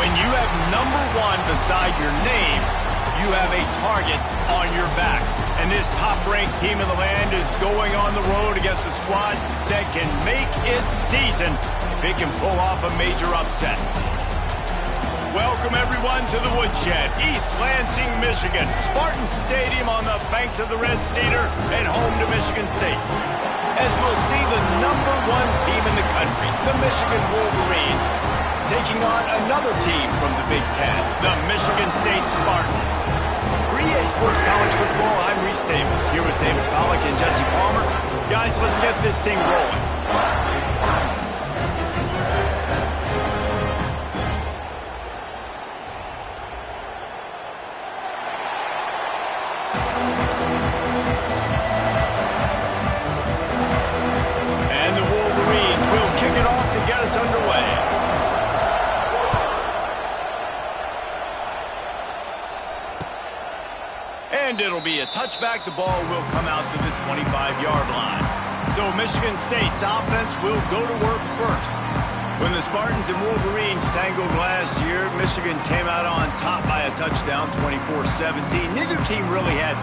When you have #1 beside your name, you have a target on your back. And this top-ranked team in the land is going on the road against a squad that can make its season if it can pull off a major upset. Welcome, everyone, to the Woodshed, East Lansing, Michigan. Spartan Stadium on the banks of the Red Cedar and home to Michigan State. As we'll see the #1 team in the country, the Michigan Wolverines, taking on another team from the Big Ten, the Michigan State Spartans. For EA Sports College Football, I'm Reese Davis, here with David Pollack and Jesse Palmer. Guys, let's get this thing rolling. And the Wolverines will kick it off to get us underway. And it'll be a touchback. The ball will come out to the 25-yard line. So Michigan State's offense will go to work first. When the Spartans and Wolverines tangled last year, Michigan came out on top by a touchdown, 24-17. Neither team really had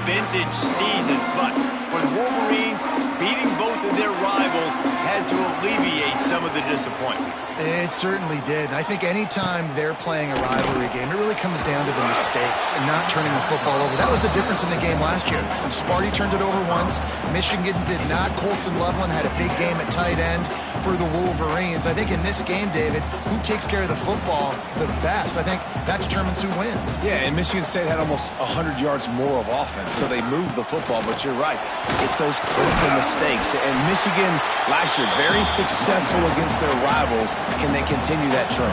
vintage seasons, but for the Wolverines, beating both of their rivals had to alleviate some of the disappointment. It certainly did. And I think anytime they're playing a rivalry game, it really comes down to the mistakes and not turning the football over. That was the difference in the game last year. Sparty turned it over once. Michigan did not. Colson Loveland had a big game at tight end for the Wolverines. I think in this game, David, who takes care of the football the best? I think that determines who wins. Yeah, and Michigan State had almost 100 yards more of offense, so they moved the football. But you're right. It's those critical mistakes. And Michigan last year, very successful against their rivals. Can they continue that trend?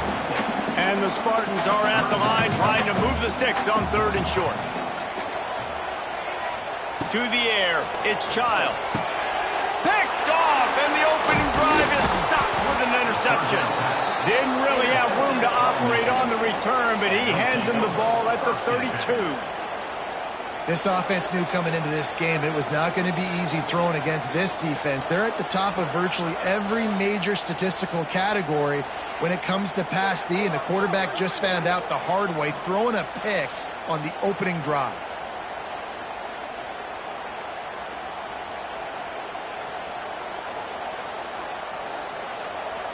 And the Spartans are at the line trying to move the sticks on 3rd and short. To the air, it's Childs. Picked off, and the opening drive is stopped with an interception. Didn't really have room to operate on the return, but he hands him the ball at the 32. This offense knew coming into this game it was not going to be easy throwing against this defense. They're at the top of virtually every major statistical category when it comes to pass D, and the quarterback just found out the hard way, throwing a pick on the opening drive.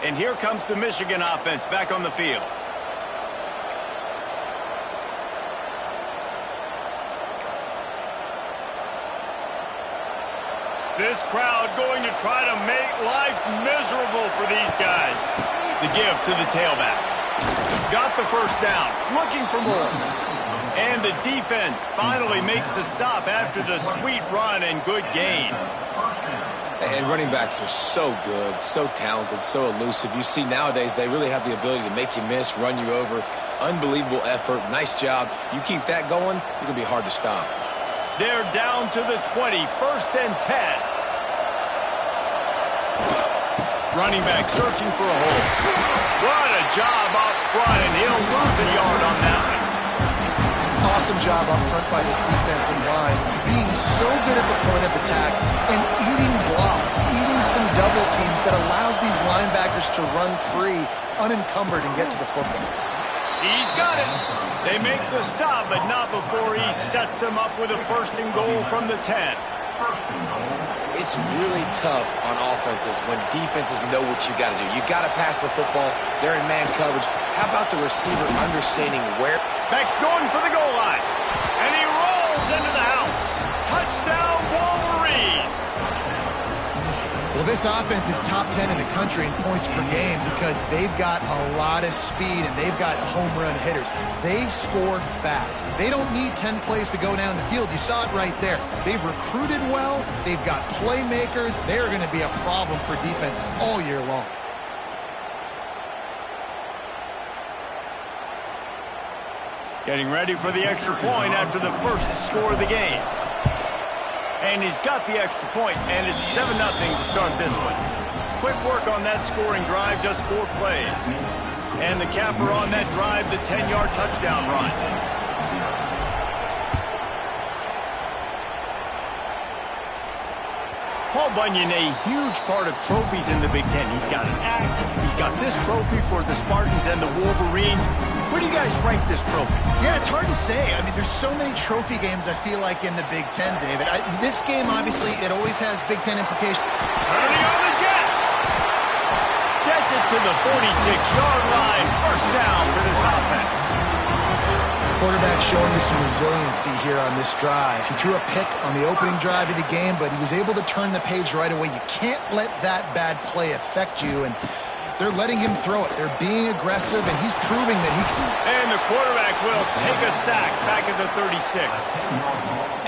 And here comes the Michigan offense back on the field. This crowd going to try to make life miserable for these guys. The give to the tailback. Got the first down, looking for more. And the defense finally makes the stop after the sweet run and good gain. And running backs are so good, so talented, so elusive. You see nowadays they really have the ability to make you miss, run you over. Unbelievable effort. Nice job. You keep that going, it's going to be hard to stop. They're down to the 20, 1st and 10. Running back searching for a hole. What a job up front, and he'll lose a yard on that one. Awesome job up front by this defensive line, being so good at the point of attack and eating blocks, eating some double teams that allows these linebackers to run free, unencumbered, and get to the football. He's got it. They make the stop, but not before he sets them up with a 1st and goal from the 10. It's really tough on offenses when defenses know what you got to do. You got to pass the football. They're in man coverage. How about the receiver understanding where? Back's going for the goal line. And he rolls into the house. Touchdown, Wolverines. Well, this offense is top 10 in the country in points per game because they've got a lot of speed and they've got home run hitters. They score fast. They don't need 10 plays to go down the field. You saw it right there. They've recruited well. They've got playmakers. They're going to be a problem for defenses all year long. Getting ready for the extra point after the first score of the game. And he's got the extra point, and it's 7-0 to start this one. Quick work on that scoring drive, just 4 plays. And the capper on that drive, the 10-yard touchdown run. Paul Bunyan, a huge part of trophies in the Big Ten. He's got an act, He's got this trophy for the Spartans and the Wolverines. Where do you guys rank this trophy? Yeah, it's hard to say. I mean, there's so many trophy games, I feel like, in the Big Ten, David. This game, obviously, it always has Big Ten implications. Turning on the Jets. Gets it to the 46-yard line. First down for this offense. Quarterback showing you some resiliency here on this drive. He threw a pick on the opening drive of the game, but he was able to turn the page right away. You can't let that bad play affect you, and they're letting him throw it. They're being aggressive, and he's proving that he can. And the quarterback will take a sack back at the 36.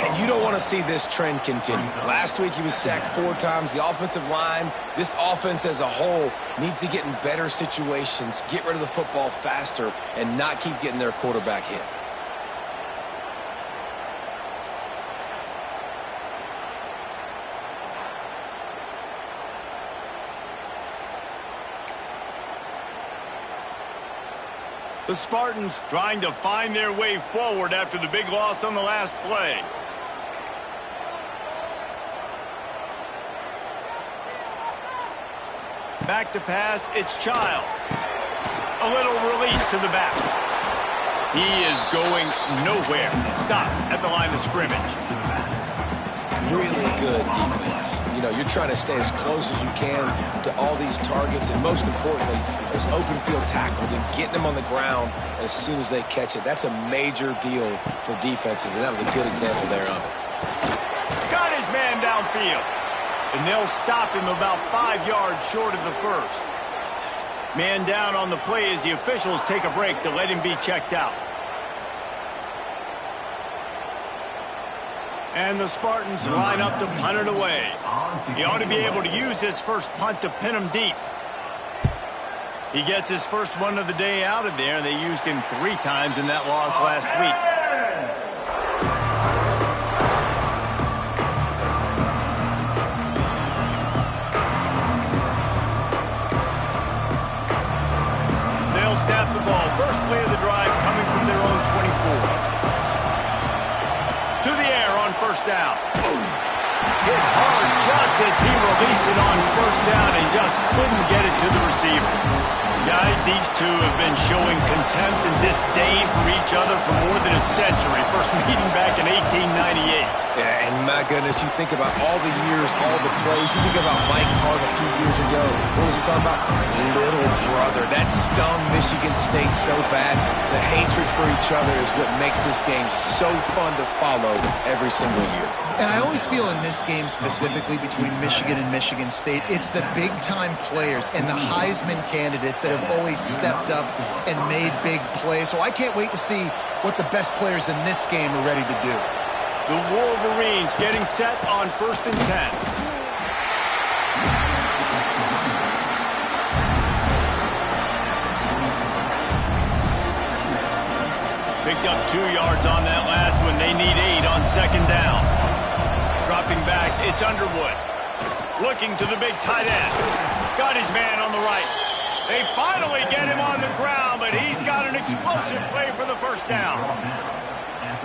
And you don't want to see this trend continue. Last week he was sacked 4 times. The offensive line, this offense as a whole, needs to get in better situations, get rid of the football faster, and not keep getting their quarterback hit. The Spartans trying to find their way forward after the big loss on the last play. Back to pass, it's Childs. A little release to the back. He is going nowhere. Stop at the line of scrimmage. Really good defense. You know, you're trying to stay as close as you can to all these targets, and most importantly, those open field tackles and getting them on the ground as soon as they catch it. That's a major deal for defenses, and that was a good example there of it. Got his man downfield. And they'll stop him about 5 yards short of the first. Man down on the play as the officials take a break to let him be checked out. And the Spartans line up to punt it away. He ought to be able to use this first punt to pin him deep. He gets his first one of the day out of there. They used him 3 times in that loss last week. They'll snap the ball. First play of the drive coming from their own 24. To the air on first down. Hit hard just as he released it on first down and just couldn't get it to the receiver. Guys, these two have been showing contempt and disdain for each other for more than a century. First meeting back in 1898. Yeah, and my goodness, you think about all the years, all the plays. You think about Mike Hart a few years ago. What was he talking about? Little brother. That stung Michigan State so bad. The hatred for each other is what makes this game so fun to follow every single year. And I always feel in this game specifically between Michigan and Michigan State, it's the big-time players and the Heisman candidates that have always stepped up and made big plays. So I can't wait to see what the best players in this game are ready to do. The Wolverines getting set on 1st and 10. Picked up 2 yards on that last one. They need 8 on 2nd down. Dropping back, it's Underwood. Looking to the big tight end. Got his man on the right. They finally get him on the ground, but he's got an explosive play for the first down.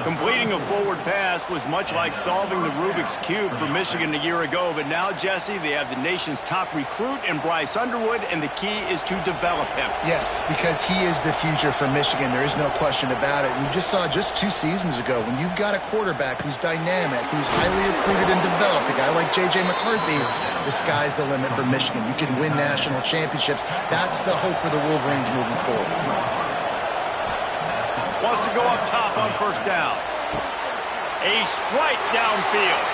Completing a forward pass was much like solving the Rubik's Cube for Michigan a year ago, but now, Jesse, they have the nation's top recruit in Bryce Underwood, and the key is to develop him. Yes, because he is the future for Michigan. There is no question about it. We just saw just 2 seasons ago when you've got a quarterback who's dynamic, who's highly recruited and developed, a guy like J.J. McCarthy, the sky's the limit for Michigan. You can win national championships. That's the hope for the Wolverines moving forward. Wants to go up top on first down. A strike downfield.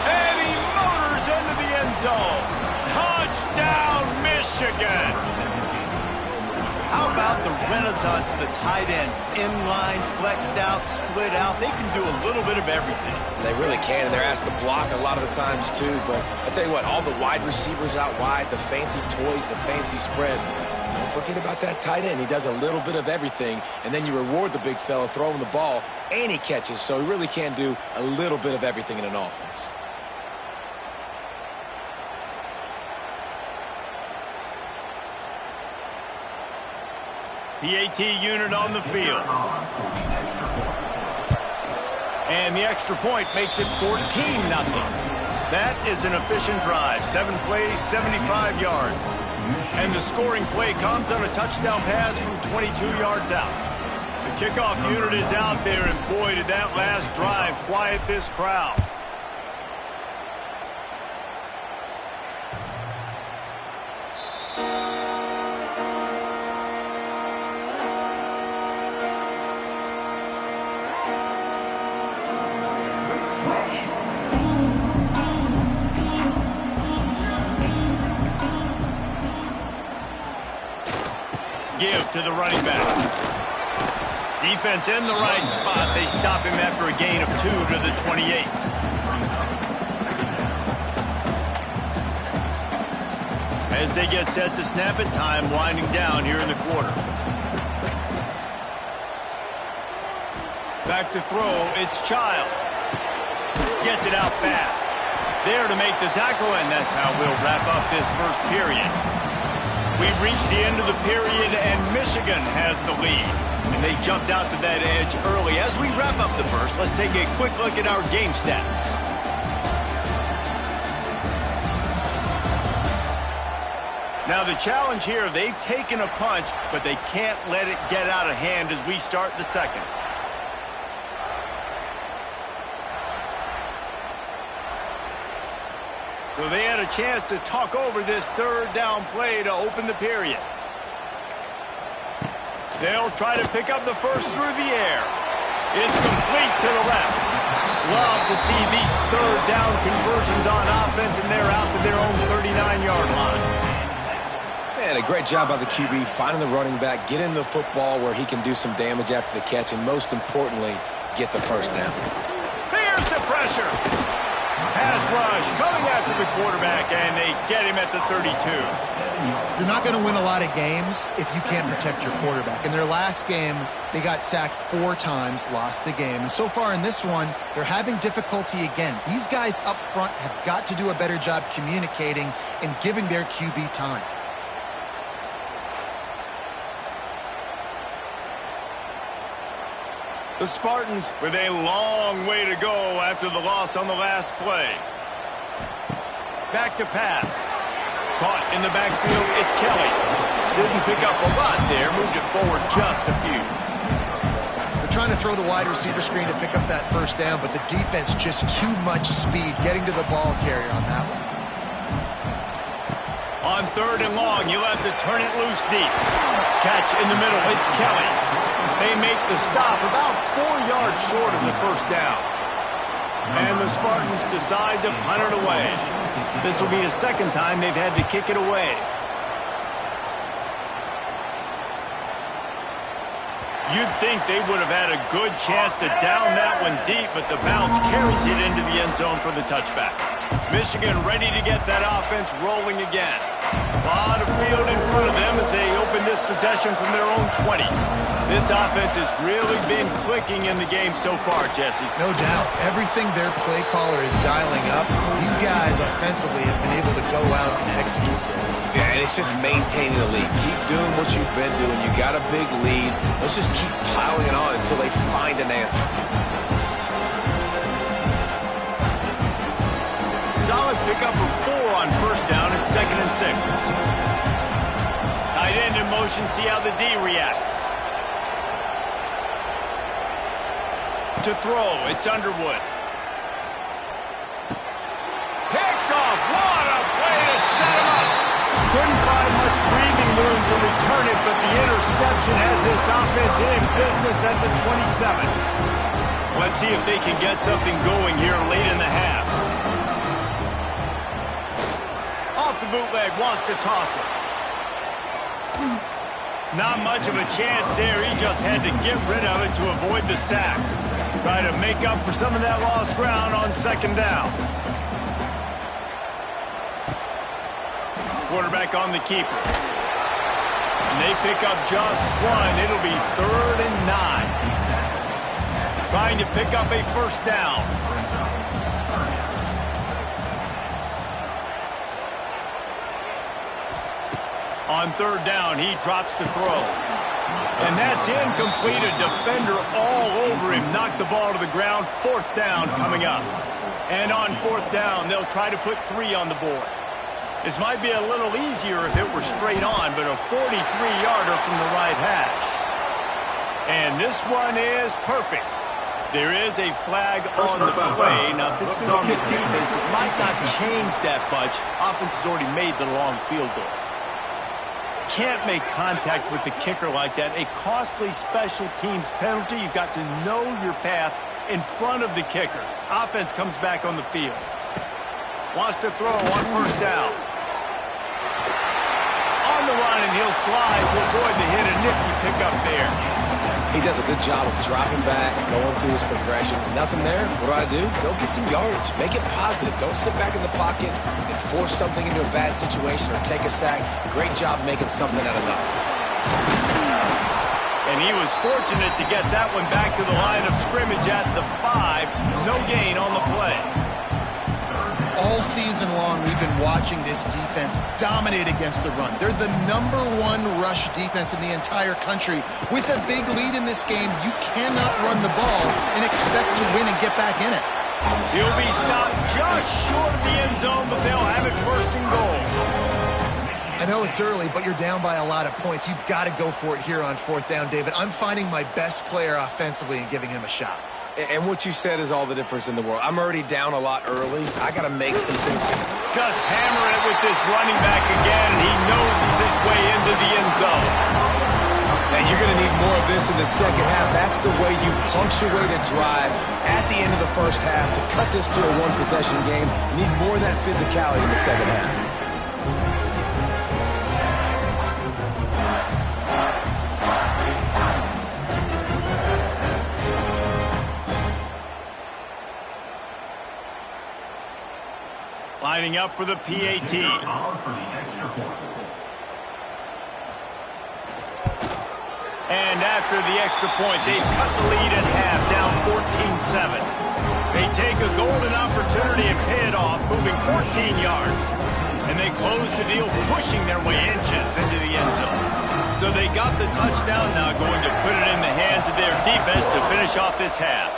And he motors into the end zone. Touchdown, Michigan. How about the renaissance of the tight ends? Inline, flexed out, split out. They can do a little bit of everything. They really can, and they're asked to block a lot of the times too. But I tell you what, all the wide receivers out wide, the fancy toys, the fancy spread. Don't forget about that tight end. He does a little bit of everything, and then you reward the big fella throwing the ball, and he catches. So he really can do a little bit of everything in an offense. PAT unit on the field. And the extra point makes it 14-0. That is an efficient drive. 7 plays, 75 yards. And the scoring play comes on a touchdown pass from 22 yards out. The kickoff unit is out there, and boy, did that last drive quiet this crowd. Give to the running back. Defense in the right spot. They stop him after a gain of 2 to the 28. As they get set to snap it, time winding down here in the quarter. Back to throw, it's Childs. Gets it out fast. There to make the tackle, and that's how we'll wrap up this first period. We've reached the end of the period, and Michigan has the lead. And they jumped out to that edge early. As we wrap up the first, let's take a quick look at our game stats. Now the challenge here, they've taken a punch, but they can't let it get out of hand as we start the second. So they had a chance to talk over this third down play to open the period. They'll try to pick up the first through the air. It's complete to the left. Love to see these third down conversions on offense, and they're out to their own 39-yard line. Man, a great job by the QB finding the running back, getting the football where he can do some damage after the catch, and most importantly, get the first down. Here's the pressure. Pass rush coming after the quarterback, and they get him at the 32. You're not going to win a lot of games if you can't protect your quarterback. In their last game, they got sacked 4 times, lost the game. And so far in this one, they're having difficulty again. These guys up front have got to do a better job communicating and giving their QB time. The Spartans with a long way to go after the loss on the last play. Back to pass. Caught in the backfield, it's Kelly. Didn't pick up a lot there, moved it forward just a few. They're trying to throw the wide receiver screen to pick up that first down, but the defense just too much speed getting to the ball carrier on that one. On third and long, you'll have to turn it loose deep. Catch in the middle, it's Kelly. They make the stop about 4 yards short of the first down. And the Spartans decide to punt it away. This will be the second time they've had to kick it away. You'd think they would have had a good chance to down that one deep, but the bounce carries it into the end zone for the touchback. Michigan ready to get that offense rolling again. A lot of field in front of them as they open this possession from their own 20. This offense has really been clicking in the game so far, Jesse. No doubt. Everything their play caller is dialing up, these guys offensively have been able to go out and execute. Yeah, and it's just maintaining the lead. Keep doing what you've been doing. You got a big lead. Let's just keep piling it on until they find an answer. Solid pickup of 4 on first down and 2nd and 6. Tight end in motion, see how the D reacts. To throw, it's Underwood. Picked off, what a play to set him up. Couldn't find much breathing room to return it, but the interception has this offense in business at the 27. Let's see if they can get something going here late in the half. Off the bootleg, wants to toss it. Not much of a chance there. He just had to get rid of it to avoid the sack. Try to make up for some of that lost ground on 2nd down. Quarterback on the keeper. And they pick up just 1. It'll be 3rd and 9. Trying to pick up a first down. On 3rd down, he drops to throw. And that's incomplete. A defender all over him. Knocked the ball to the ground. 4th down coming up. And on 4th down, they'll try to put 3 on the board. This might be a little easier if it were straight on, but a 43-yarder from the right hash. And this one is perfect. There is a flag on the play. Now, if this is on the defense, it might not change that much. Offense has already made the long field goal. Can't make contact with the kicker like that. A costly special teams penalty. You've got to know your path in front of the kicker. Offense comes back on the field. Wants to throw on first down. On the run, and he'll slide to avoid the hit. A nifty pickup there. He does a good job of dropping back, going through his progressions. Nothing there. What do? Go get some yardage. Make it positive. Don't sit back in the pocket and force something into a bad situation or take a sack. Great job making something out of nothing. And he was fortunate to get that one back to the line of scrimmage at the 5. No gain on the play. All season long, we've been watching this defense dominate against the run. They're the #1 rush defense in the entire country. With a big lead in this game, you cannot run the ball and expect to win and get back in it. He'll be stopped just short of the end zone, but they'll have it first and goal. I know it's early, but you're down by a lot of points. You've got to go for it here on 4th down, David. I'm finding my best player offensively and giving him a shot. And what you said is all the difference in the world. I'm already down a lot early. I got to make some things. Just hammer it with this running back again, and he noses his way into the end zone. And you're going to need more of this in the second half. That's the way you punctuate a drive at the end of the first half to cut this to a one-possession game. You need more of that physicality in the second half. Lining up for the PAT. And after the extra point, they've cut the lead at half, down 14-7. They take a golden opportunity and pay it off, moving 14 yards. And they close the deal, pushing their way inches into the end zone. So they got the touchdown, now going to put it in the hands of their defense to finish off this half.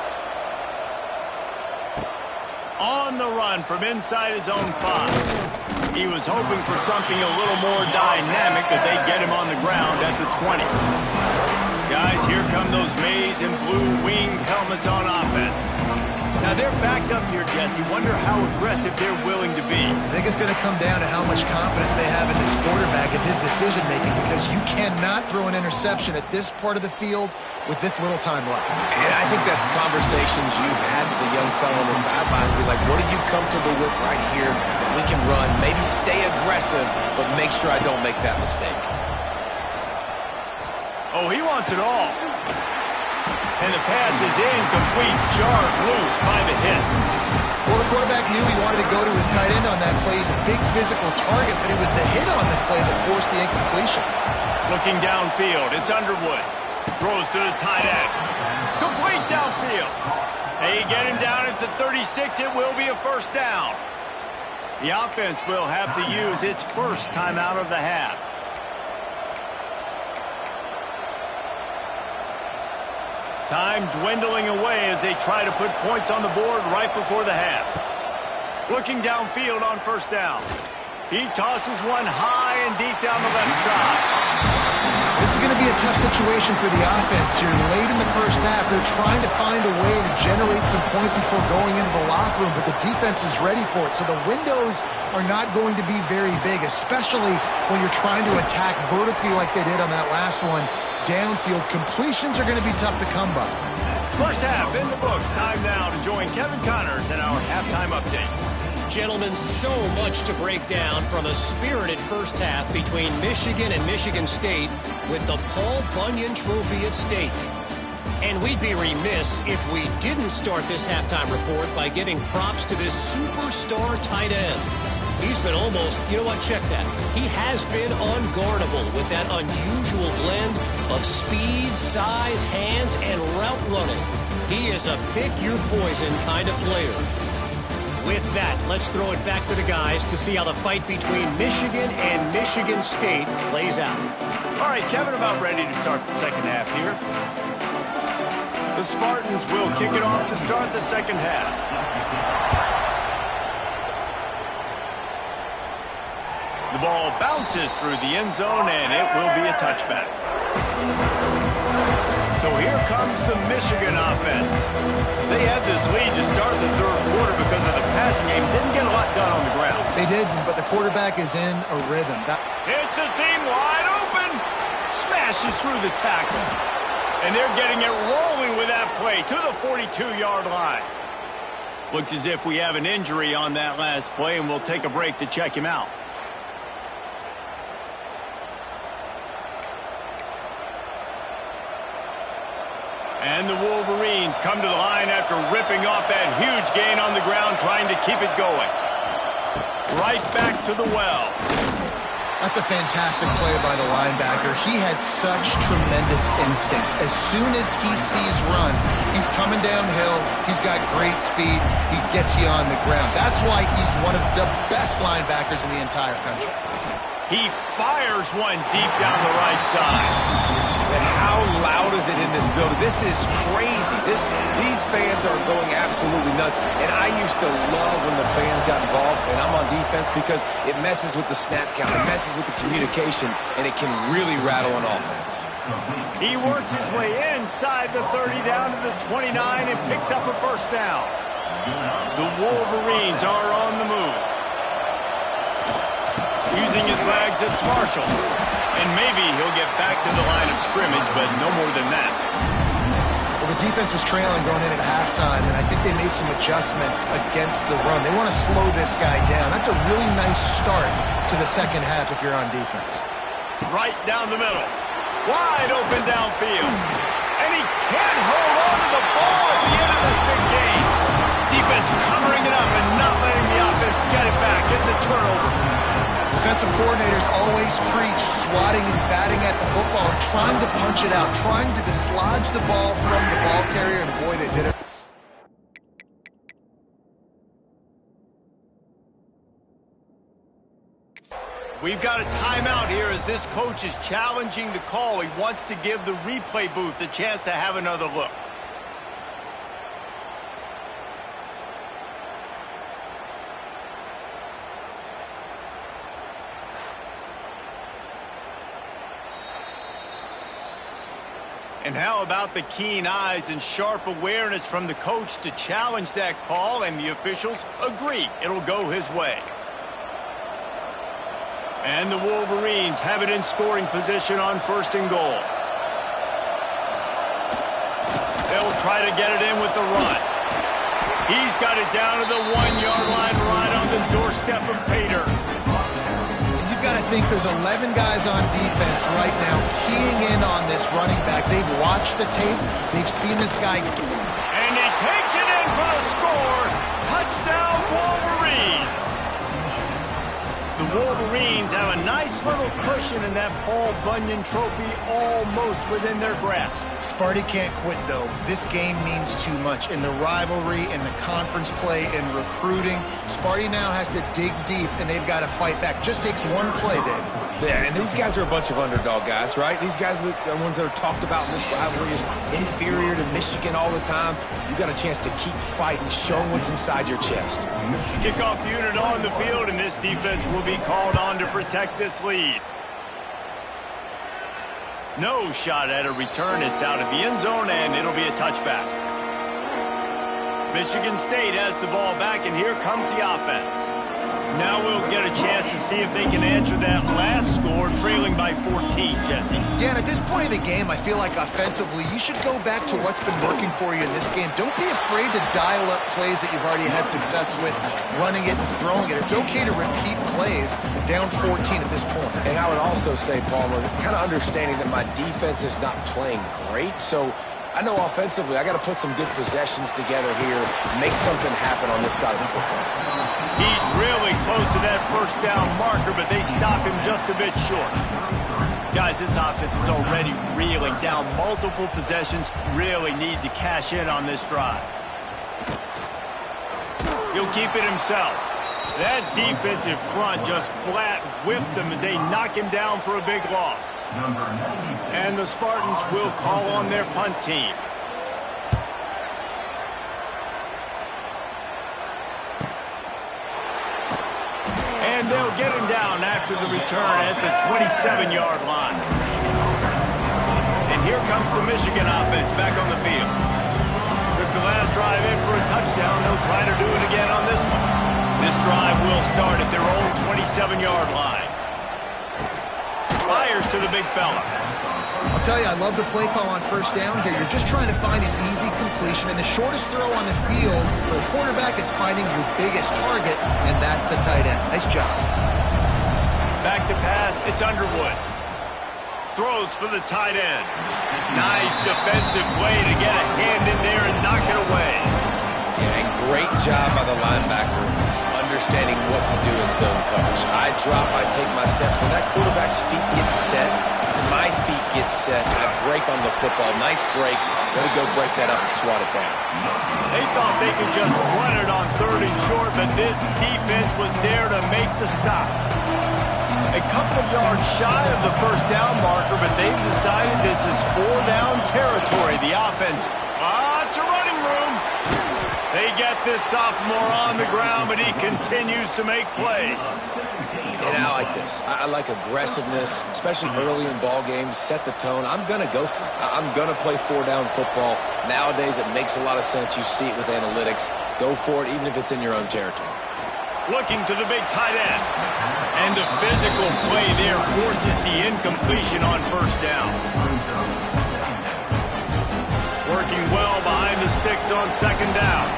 On the run from inside his own 5. He was hoping for something a little more dynamic, that they'd get him on the ground at the 20. Guys, here come those maize and blue winged helmets on offense. Now they're backed up here, Jesse. Wonder how aggressive they're willing to be. I think it's going to come down to how much confidence they have in this quarterback and his decision-making, because you cannot throw an interception at this part of the field with this little time left. And I think that's conversations you've had with the young fellow on the sideline. Be like, what are you comfortable with right here that we can run? Maybe stay aggressive, but make sure I don't make that mistake. Oh, he wants it all. And the pass is incomplete. Jars loose by the hit. Well, the quarterback knew he wanted to go to his tight end on that play. He's a big physical target, but it was the hit on the play that forced the incompletion. Looking downfield, it's Underwood. Throws to the tight end. Complete downfield. They get him down at the 36. It will be a first down. The offense will have to use its first timeout of the half. Time dwindling away as they try to put points on the board right before the half. Looking downfield on first down. He tosses one high and deep down the left side. This is going to be a tough situation for the offense here. Late in the first half, they're trying to find a way to generate some points before going into the locker room, but the defense is ready for it. So the windows are not going to be very big, especially when you're trying to attack vertically like they did on that last one. Downfield completions are going to be tough to come by. First half in the books. Time now to join Kevin Connors in our halftime update. Gentlemen, so much to break down from a spirited first half between Michigan and Michigan State with the Paul Bunyan Trophy at stake. And we'd be remiss if we didn't start this halftime report by giving props to this superstar tight end. He's been almost, you know what, check that. He has been unguardable with that unusual blend of speed, size, hands, and route running. He is a pick-your-poison kind of player. With that, let's throw it back to the guys to see how the fight between Michigan and Michigan State plays out. All right, Kevin, about ready to start the second half here. The Spartans will kick it off to start the second half. ball bounces through the end zone, and it will be a touchback. So here comes the Michigan offense. They had this lead to start the third quarter because of the passing game. Didn't get a lot done on the ground. They did, but the quarterback is in a rhythm. It's a seam wide open. Smashes through the tackle. And they're getting it rolling with that play to the 42-yard line. Looks as if we have an injury on that last play, and we'll take a break to check him out. And the Wolverines come to the line after ripping off that huge gain on the ground, trying to keep it going. Right back to the well. That's a fantastic play by the linebacker. He has such tremendous instincts. As soon as he sees run, he's coming downhill. He's got great speed. He gets you on the ground. That's why he's one of the best linebackers in the entire country. He fires one deep down the right side. And how loud is it in this building? This is crazy. These fans are going absolutely nuts. And I used to love when the fans got involved, and I'm on defense, because it messes with the snap count. It messes with the communication, and it can really rattle an offense. He works his way inside the 30 down to the 29 and picks up a first down. The Wolverines are on the move. Using his legs, it's Marshall. And maybe he'll get back to the line of scrimmage, but no more than that. Well, the defense was trailing going in at halftime, and I think they made some adjustments against the run. They want to slow this guy down. That's a really nice start to the second half if you're on defense. Right down the middle. Wide open downfield. And he can't hold on to the ball at the end of this big game. Defense covering it up and not letting the offense get it back. It's a turnover. Defensive coordinators always preach swatting and batting at the football and trying to punch it out, trying to dislodge the ball from the ball carrier, and boy, they did it. We've got a timeout here as this coach is challenging the call. He wants to give the replay booth a chance to have another look. And how about the keen eyes and sharp awareness from the coach to challenge that call, and the officials agree it'll go his way. And the Wolverines have it in scoring position on 1st and goal. They'll try to get it in with the run. He's got it down to the 1-yard line right on the doorstep of Pater. You've got to think there's 11 guys on defense right now keying in on this running back. They've watched the tape. They've seen this guy. And he takes it in for the score. Touchdown, Wolverines. The Wolverines have a nice little cushion in that Paul Bunyan trophy almost within their grasp. Sparty can't quit, though. This game means too much. In the rivalry, in the conference play, in recruiting, Sparty now has to dig deep, and they've got to fight back. Just takes one play, Dave. Yeah, and these guys are a bunch of underdog guys, right? These guys are the ones that are talked about in this rivalry as inferior to Michigan all the time. You've got a chance to keep fighting, showing what's inside your chest. Kickoff unit on the field, and this defense will be called on to protect this lead. No shot at a return. It's out of the end zone, and it'll be a touchback. Michigan State has the ball back, and here comes the offense. Now we'll get a chance to see if they can answer that last score, trailing by 14, Jesse. Yeah, and at this point of the game, I feel like offensively, you should go back to what's been working for you in this game. Don't be afraid to dial up plays that you've already had success with, running it and throwing it. It's okay to repeat plays down 14 at this point. And I would also say, Palmer, kind of understanding that my defense is not playing great, so I know offensively I got to put some good possessions together here, make something happen on this side of the football. He's really close to that first down marker, but they stop him just a bit short. Guys, this offense is already reeling down multiple possessions. Really need to cash in on this drive. He'll keep it himself. That defensive front just flat whipped them as they knock him down for a big loss. And the Spartans will call on their punt team. And they'll get him down after the return at the 27-yard line. And here comes the Michigan offense back on the field. Took the last drive in for a touchdown. They'll try to do it again on this one. This drive will start at their own 27-yard line. Fires to the big fella. I'll tell you, I love the play call on first down here. You're just trying to find an easy completion, and the shortest throw on the field for a quarterback is finding your biggest target, and that's the tight end. Nice job. Back to pass, it's Underwood. Throws for the tight end. Nice defensive play to get a hand in there and knock it away. Yeah, and great job by the linebacker understanding what to do in zone coverage. I drop, I take my steps. When that quarterback's feet get set, my feet get set, I break on the football. Nice break. Way to go break that up and swat it down. They thought they could just run it on 3rd and short, but this defense was there to make the stop. A couple of yards shy of the first down marker, but they've decided this is 4-down territory. The offense, lots of running room. They get this sophomore on the ground, but he continues to make plays. And I like this. I like aggressiveness, especially early in ball games. Set the tone. I'm going to go for it. I'm going to play 4-down football. Nowadays, it makes a lot of sense. You see it with analytics. Go for it, even if it's in your own territory. Looking to the big tight end. And the physical play there forces the incompletion on first down. Working well behind the sticks on 2nd down.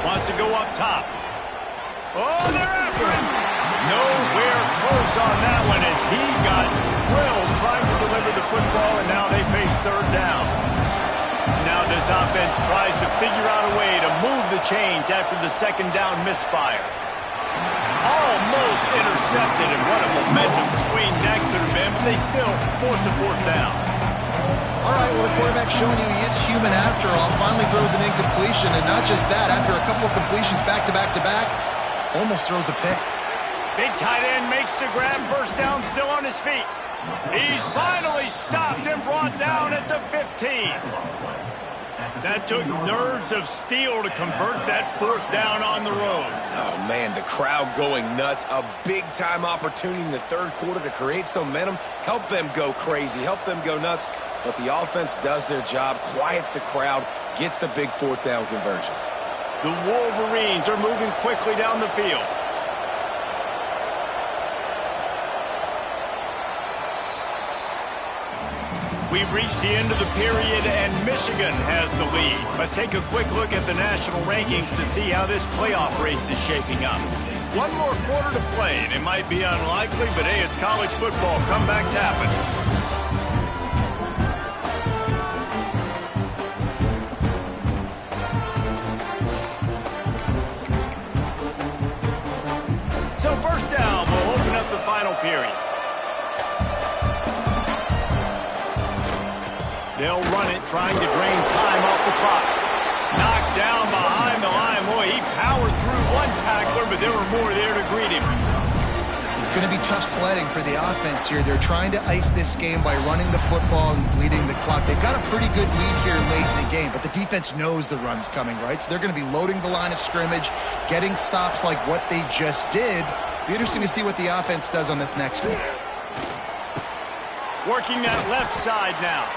Wants to go up top. Oh, they're after him. Nowhere close on that one as he got drilled trying to deliver the football, and now they face 3rd down. Now this offense tries to figure out a way to move the chains after the 2nd down misfire. Almost intercepted, and what a momentum swing that could have been, but they still force a 4th down. All right, well, the quarterback's showing you he is human after all. Finally throws an incompletion, and not just that, after a couple of completions back-to-back-to-back, almost throws a pick. Big tight end makes the grab, 1st down, still on his feet. He's finally stopped and brought down at the 15. That took nerves of steel to convert that 4th down on the road. Oh, man, the crowd going nuts. A big-time opportunity in the 3rd quarter to create some momentum, help them go crazy, help them go nuts. But the offense does their job, quiets the crowd, gets the big 4th down conversion. The Wolverines are moving quickly down the field. We've reached the end of the period, and Michigan has the lead. Let's take a quick look at the national rankings to see how this playoff race is shaping up. One more quarter to play, and it might be unlikely, but hey, it's college football. Comebacks happen. So 1st down, we'll open up the final period. They'll run it, trying to drain time off the clock. Knocked down behind the line. Boy, he powered through one tackler, but there were more there to greet him. It's going to be tough sledding for the offense here. They're trying to ice this game by running the football and bleeding the clock. They've got a pretty good lead here late in the game, but the defense knows the run's coming, right? So they're going to be loading the line of scrimmage, getting stops like what they just did. Be interesting to see what the offense does on this next one. Working that left side now.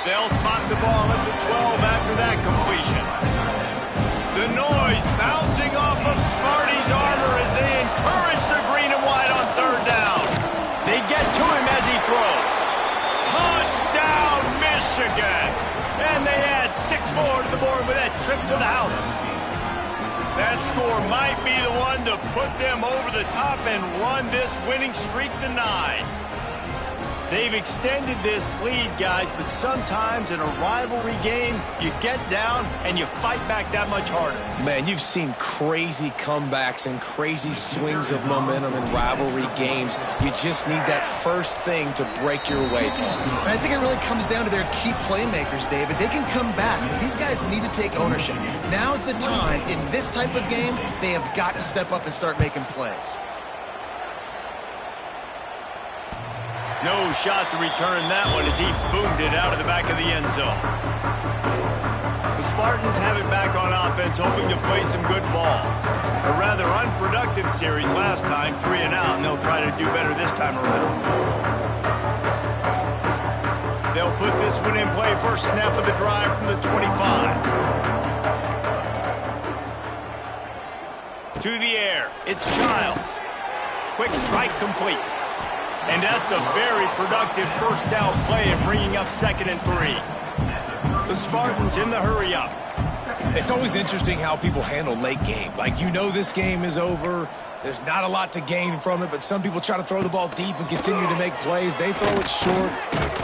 They'll spot the ball at the 12 after that completion. The noise bouncing off of Smarty's armor as they encourage the green and white on 3rd down. They get to him as he throws. Touchdown, Michigan! And they add 6 more to the board with that trip to the house. That score might be the one to put them over the top and run this winning streak to 9. They've extended this lead, guys, but sometimes in a rivalry game, you get down and you fight back that much harder. Man, you've seen crazy comebacks and crazy swings of momentum in rivalry games. You just need that first thing to break your way, Paul. And I think it really comes down to their key playmakers, David. They can come back, but these guys need to take ownership. Now's the time. In this type of game, they have got to step up and start making plays. No shot to return that one as he boomed it out of the back of the end zone. The Spartans have it back on offense, hoping to play some good ball. A rather unproductive series last time, 3 and out, and they'll try to do better this time around. They'll put this one in play. First snap of the drive from the 25. To the air, it's Childs. Quick strike complete. And that's a very productive first down play in bringing up 2nd and 3. The Spartans in the hurry up. It's always interesting how people handle late game. Like, you know this game is over. There's not a lot to gain from it, but some people try to throw the ball deep and continue to make plays. They throw it short.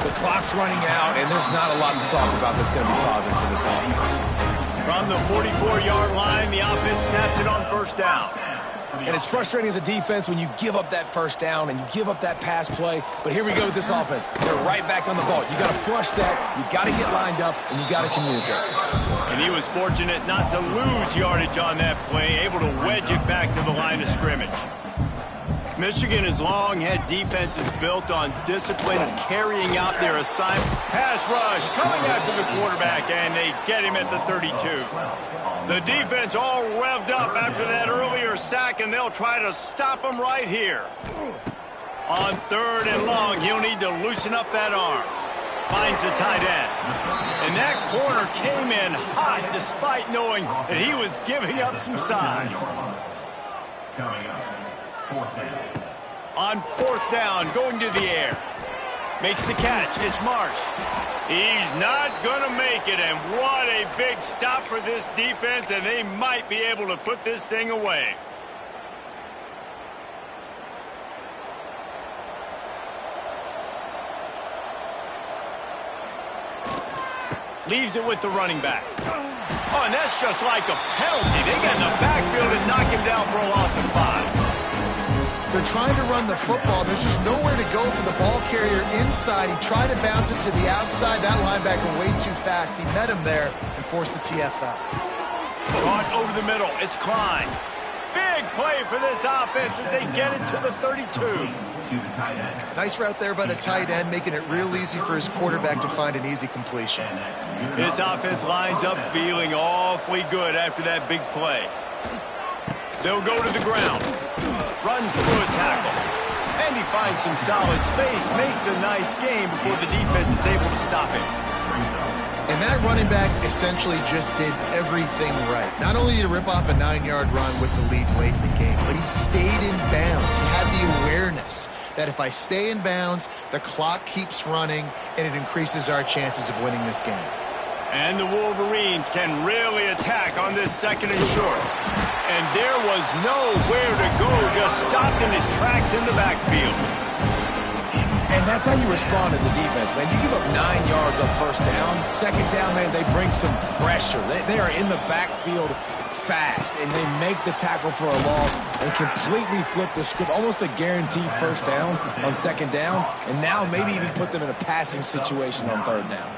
The clock's running out, and there's not a lot to talk about that's going to be positive for this offense. From the 44-yard line, the offense snaps it on first down. And it's frustrating as a defense when you give up that first down and you give up that pass play. But here we go with this offense. They're right back on the ball. You got to flush that. You got to get lined up, and you got to communicate. And he was fortunate not to lose yardage on that play, able to wedge it back to the line of scrimmage. Michigan has long had defenses built on discipline and carrying out their assignment. Pass rush coming after the quarterback, and they get him at the 32. The defense all revved up after that earlier sack, and they'll try to stop him right here. On 3rd and long, he'll need to loosen up that arm. Finds the tight end. And that corner came in hot despite knowing that he was giving up some size. On 4th down, going to the air. Makes the catch. It's Marsh. He's not going to make it, and what a big stop for this defense, and they might be able to put this thing away. Leaves it with the running back. Oh, and that's just like a penalty. They get in the backfield and knock him down for a loss of 5. They're trying to run the football. There's just nowhere to go for the ball carrier inside. He tried to bounce it to the outside. That linebacker way too fast. He met him there and forced the TFL. Caught over the middle. It's Klein. Big play for this offense as they get it to the 32. Nice route there by the tight end, making it real easy for his quarterback to find an easy completion. This offense lines up feeling awfully good after that big play. They'll go to the ground. Runs through a tackle. And he finds some solid space. Makes a nice game before the defense is able to stop him. And that running back essentially just did everything right. Not only did he rip off a 9-yard run with the lead late in the game, but he stayed in bounds. He had the awareness that if I stay in bounds, the clock keeps running, and it increases our chances of winning this game. And the Wolverines can really attack on this 2nd and short. And there was nowhere to go, just stopped in his tracks in the backfield. And that's how you respond as a defense, man. You give up 9 yards on first down. 2nd down, man, they bring some pressure. They are in the backfield fast, and they make the tackle for a loss and completely flip the script. Almost a guaranteed first down on 2nd down, and now maybe even put them in a passing situation on 3rd down.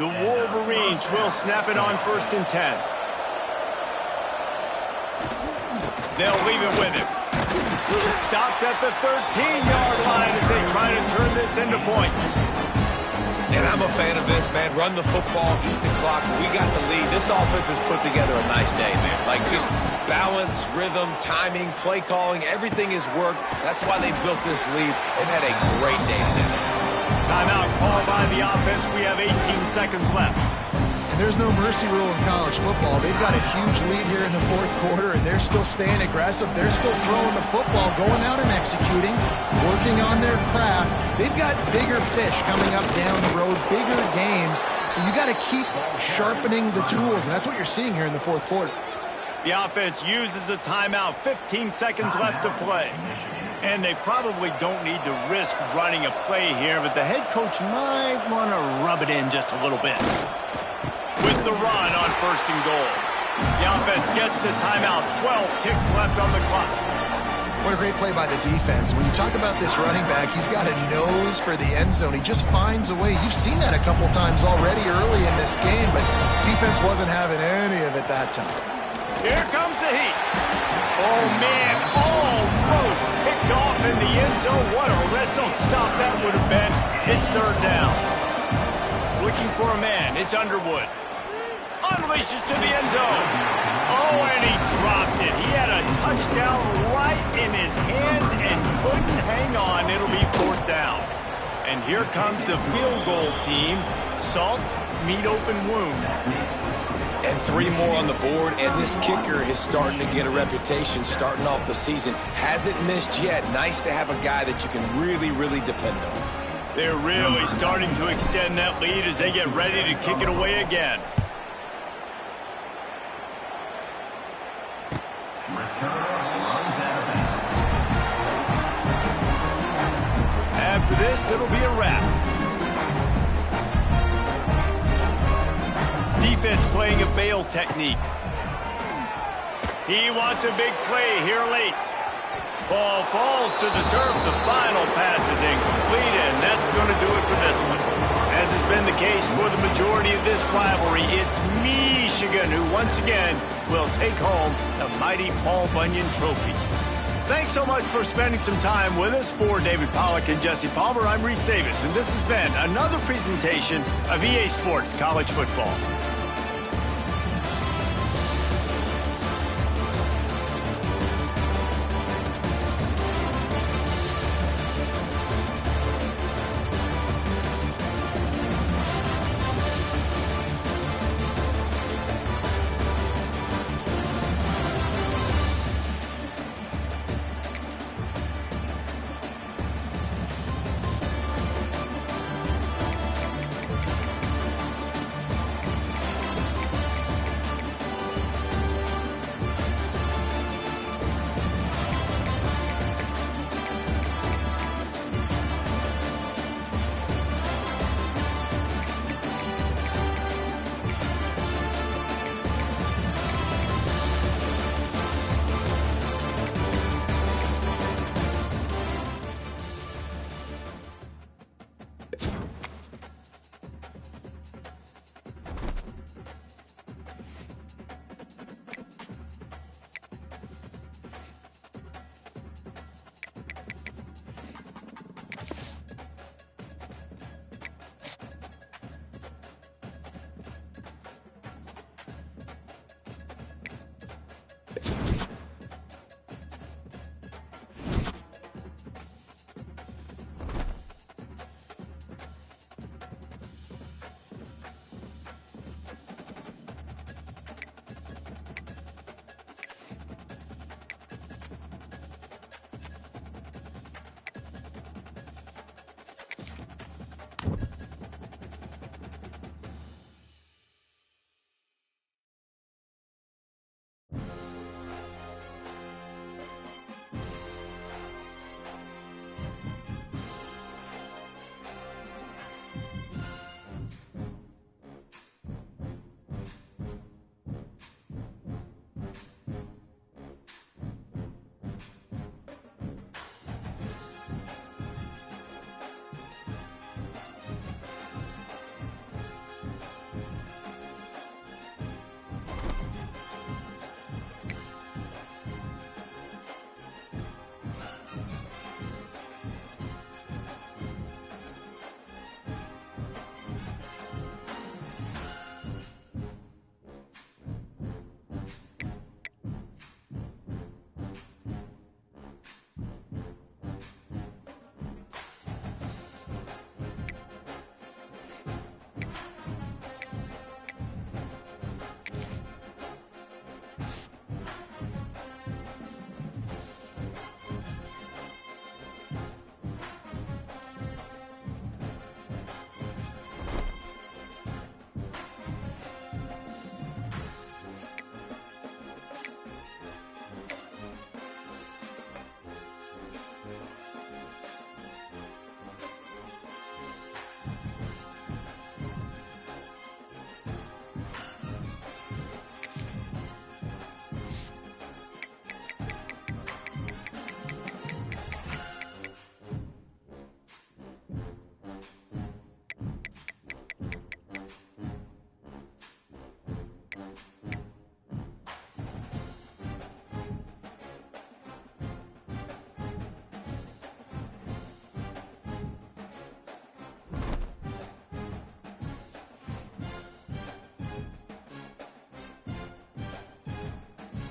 The Wolverines will snap it on 1st and 10. They'll leave it with him. Stopped at the 13-yard line as they try to turn this into points. And I'm a fan of this, man. Run the football, eat the clock. We got the lead. This offense has put together a nice day, man. Like, just balance, rhythm, timing, play calling, everything has worked. That's why they built this lead. They've had a great day today. Timeout called by the offense. We have 18 seconds left. And there's no mercy rule in college football. They've got a huge lead here in the 4th quarter, and they're still staying aggressive. They're still throwing the football, going out and executing, working on their craft. They've got bigger fish coming up down the road, bigger games. So you got to keep sharpening the tools, and that's what you're seeing here in the 4th quarter. The offense uses a timeout. 15 seconds left to play. And they probably don't need to risk running a play here, but the head coach might want to rub it in just a little bit. With the run on 1st and goal. The offense gets the timeout. 12 ticks left on the clock. What a great play by the defense. When you talk about this running back, he's got a nose for the end zone. He just finds a way. You've seen that a couple times already early in this game, but defense wasn't having any of it that time. Here comes the heat. Oh, man, almost picked off in the end zone. What a red zone stop that would have been. It's third down. Looking for a man. It's Underwood. Unleashes to the end zone. Oh, and he dropped it. He had a touchdown right in his hands and couldn't hang on. It'll be fourth down. And here comes the field goal team. Salt, meat open wound. And 3 more on the board, and this kicker is starting to get a reputation starting off the season. Hasn't missed yet. Nice to have a guy that you can really, really depend on. They're really starting to extend that lead as they get ready to kick it away again. After this, it'll be a wrap. Defense playing a bail technique. He wants a big play here late. Ball falls to the turf. The final pass is incomplete, and that's going to do it for this one. As has been the case for the majority of this rivalry, it's Michigan who once again will take home the mighty Paul Bunyan Trophy. Thanks so much for spending some time with us. For David Pollack and Jesse Palmer, I'm Reese Davis, and this has been another presentation of EA Sports College Football.